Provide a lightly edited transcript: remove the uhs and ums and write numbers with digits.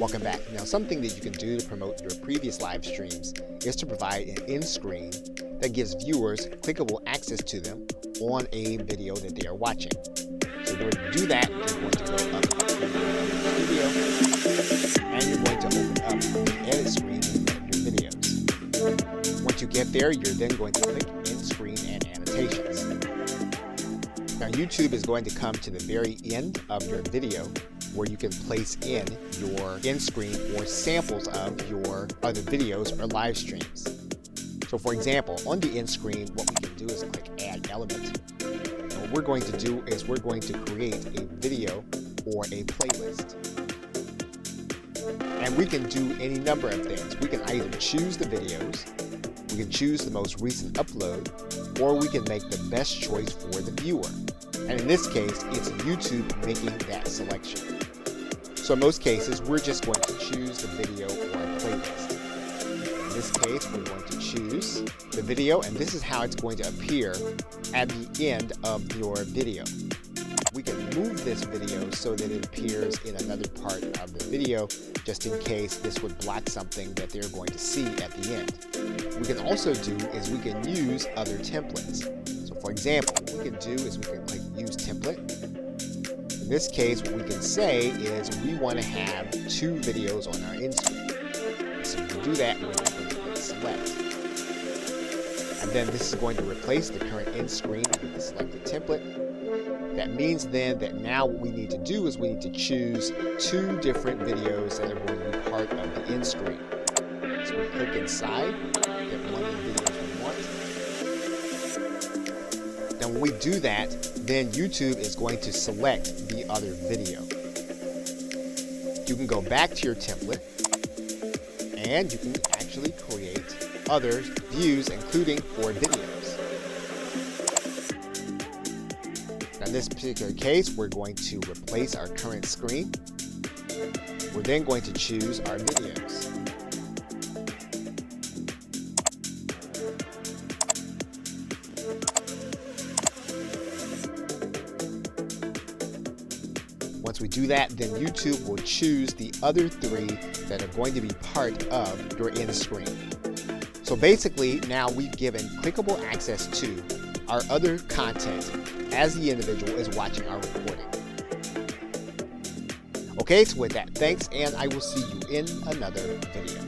Welcome back. Now, something that you can do to promote your previous live streams is to provide an end screen that gives viewers clickable access to them on a video that they are watching. So in order to do that, you're going to go up to the studio and you're going to open up the edit screen in your videos. Once you get there, you're then going to click end screen and annotations. Now, YouTube is going to come to the very end of your video where you can place in your end screen or samples of your other videos or live streams. So for example, on the end screen, what we can do is click Add Element. And what we're going to do is we're going to create a video or a playlist. And we can do any number of things. We can either choose the videos, we can choose the most recent upload, or we can make the best choice for the viewer. And in this case, it's YouTube making that selection. So in most cases, we're just going to choose the video or a playlist. In this case, we're going to choose the video, and this is how it's going to appear at the end of your video. We can move this video so that it appears in another part of the video, just in case this would block something that they're going to see at the end. What we can also do is we can use other templates. So for example, what we can do is we can click Use Template. In this case, what we can say is we want to have 2 videos on our end screen. So to do that, we're going to click Select. And then this is going to replace the current end screen with the selected template. That means then that now what we need to do is we need to choose 2 different videos that are going to be part of the end screen. So we click inside, get one of the videos we want. Then when we do that, then YouTube is going to select the other video. You can go back to your template and you can actually create other views, including for videos. Now in this particular case, we're going to replace our current screen. We're then going to choose our videos. Once we do that, then YouTube will choose the other 3 that are going to be part of your end screen. So basically, now we've given clickable access to our other content as the individual is watching our recording. Okay, so with that, thanks, and I will see you in another video.